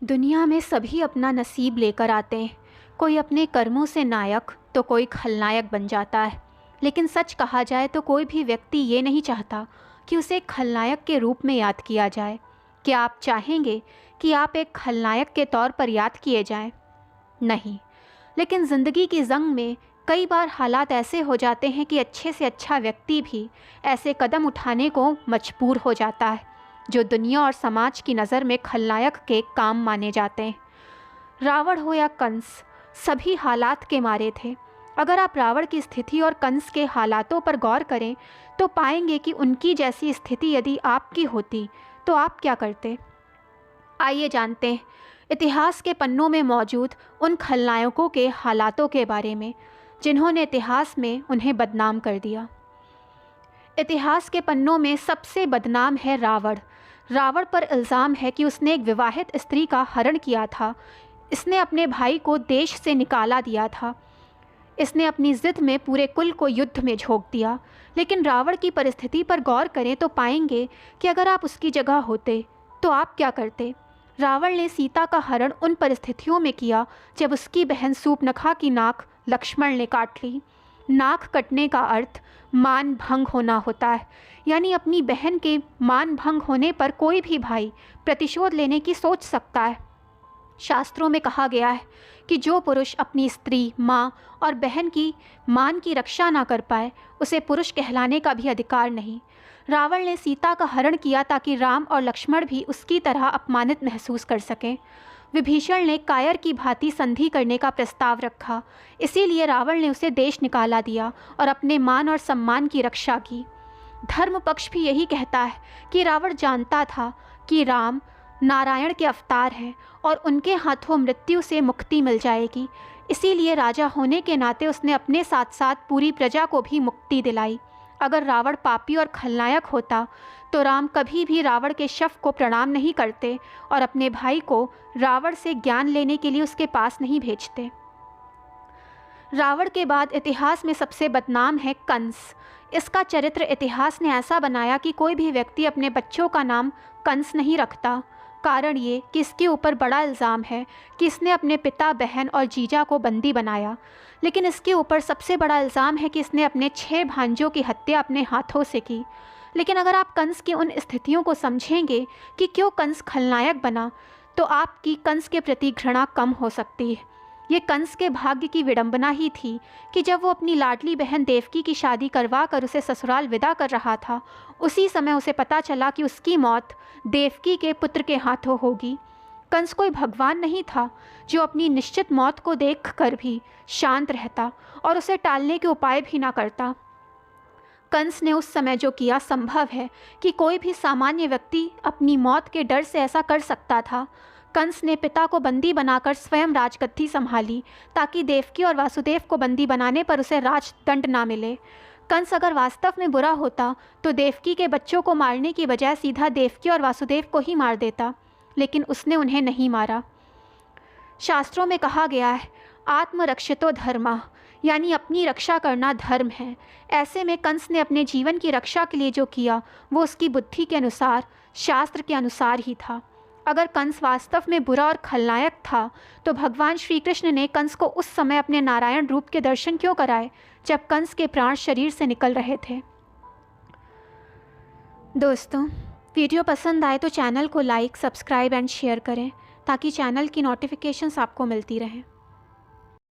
दुनिया में सभी अपना नसीब लेकर आते हैं। कोई अपने कर्मों से नायक तो कोई खलनायक बन जाता है। लेकिन सच कहा जाए तो कोई भी व्यक्ति ये नहीं चाहता कि उसे खलनायक के रूप में याद किया जाए। क्या आप चाहेंगे कि आप एक खलनायक के तौर पर याद किए जाएं? नहीं। लेकिन ज़िंदगी की जंग में कई बार हालात ऐसे हो जाते हैं कि अच्छे से अच्छा व्यक्ति भी ऐसे कदम उठाने को मजबूर हो जाता है जो दुनिया और समाज की नज़र में खलनायक के काम माने जाते हैं। रावण हो या कंस, सभी हालात के मारे थे। अगर आप रावण की स्थिति और कंस के हालातों पर गौर करें तो पाएंगे कि उनकी जैसी स्थिति यदि आपकी होती तो आप क्या करते। आइए जानते हैं इतिहास के पन्नों में मौजूद उन खलनायकों के हालातों के बारे में जिन्होंने इतिहास में उन्हें बदनाम कर दिया। इतिहास के पन्नों में सबसे बदनाम है रावण। रावण पर इल्ज़ाम है कि उसने एक विवाहित स्त्री का हरण किया था। इसने अपने भाई को देश से निकाला दिया था। इसने अपनी ज़िद में पूरे कुल को युद्ध में झोंक दिया। लेकिन रावण की परिस्थिति पर गौर करें तो पाएंगे कि अगर आप उसकी जगह होते तो आप क्या करते। रावण ने सीता का हरण उन परिस्थितियों में किया जब उसकी बहन सूर्पनखा की नाक लक्ष्मण ने काट ली। नाक कटने का अर्थ मान भंग होना होता है, यानी अपनी बहन के मान भंग होने पर कोई भी भाई प्रतिशोध लेने की सोच सकता है। शास्त्रों में कहा गया है कि जो पुरुष अपनी स्त्री, माँ और बहन की मान की रक्षा ना कर पाए उसे पुरुष कहलाने का भी अधिकार नहीं। रावण ने सीता का हरण किया ताकि राम और लक्ष्मण भी उसकी तरह अपमानित महसूस कर सकें। विभीषण ने कायर की भांति संधि करने का प्रस्ताव रखा, इसीलिए रावण ने उसे देश निकाला दिया और अपने मान और सम्मान की रक्षा की। धर्म पक्ष भी यही कहता है कि रावण जानता था कि राम नारायण के अवतार हैं और उनके हाथों मृत्यु से मुक्ति मिल जाएगी, इसीलिए राजा होने के नाते उसने अपने साथ साथ पूरी प्रजा को भी मुक्ति दिलाई। अगर रावण पापी और खलनायक होता तो राम कभी भी रावण के शव को प्रणाम नहीं करते और अपने भाई को रावण से ज्ञान लेने के लिए उसके पास नहीं भेजते। रावण के बाद इतिहास में सबसे बदनाम है कंस। इसका चरित्र इतिहास ने ऐसा बनाया कि कोई भी व्यक्ति अपने बच्चों का नाम कंस नहीं रखता। कारण ये कि इसके ऊपर बड़ा इल्ज़ाम है कि इसने अपने पिता, बहन और जीजा को बंदी बनाया। लेकिन इसके ऊपर सबसे बड़ा इल्ज़ाम है कि इसने अपने 6 भांजों की हत्या अपने हाथों से की। लेकिन अगर आप कंस की उन स्थितियों को समझेंगे कि क्यों कंस खलनायक बना तो आपकी कंस के प्रति घृणा कम हो सकती है। ये कंस के भाग्य की विडंबना ही थी कि जब वो अपनी लाडली बहन देवकी की शादी करवा कर उसे ससुराल विदा कर रहा था, उसी समय उसे पता चला कि उसकी मौत देवकी के पुत्र के हाथों होगी। कंस कोई भगवान नहीं था जो अपनी निश्चित मौत को देखकर भी शांत रहता और उसे टालने के उपाय भी ना करता। कंस ने उस समय जो किया संभव है कि कोई भी सामान्य व्यक्ति अपनी मौत के डर से ऐसा कर सकता था। कंस ने पिता को बंदी बनाकर स्वयं राजगद्दी संभाली ताकि देवकी और वासुदेव को बंदी बनाने पर उसे राजदंड ना मिले। कंस अगर वास्तव में बुरा होता तो देवकी के बच्चों को मारने की बजाय सीधा देवकी और वासुदेव को ही मार देता, लेकिन उसने उन्हें नहीं मारा। शास्त्रों में कहा गया है आत्मरक्षितो धर्मा, यानी अपनी रक्षा करना धर्म है। ऐसे में कंस ने अपने जीवन की रक्षा के लिए जो किया वो उसकी बुद्धि के अनुसार, शास्त्र के अनुसार ही था। अगर कंस वास्तव में बुरा और खलनायक था तो भगवान श्री कृष्ण ने कंस को उस समय अपने नारायण रूप के दर्शन क्यों कराए जब कंस के प्राण शरीर से निकल रहे थे। दोस्तों, वीडियो पसंद आए तो चैनल को लाइक, सब्सक्राइब एंड शेयर करें ताकि चैनल की नोटिफिकेशंस आपको मिलती रहें।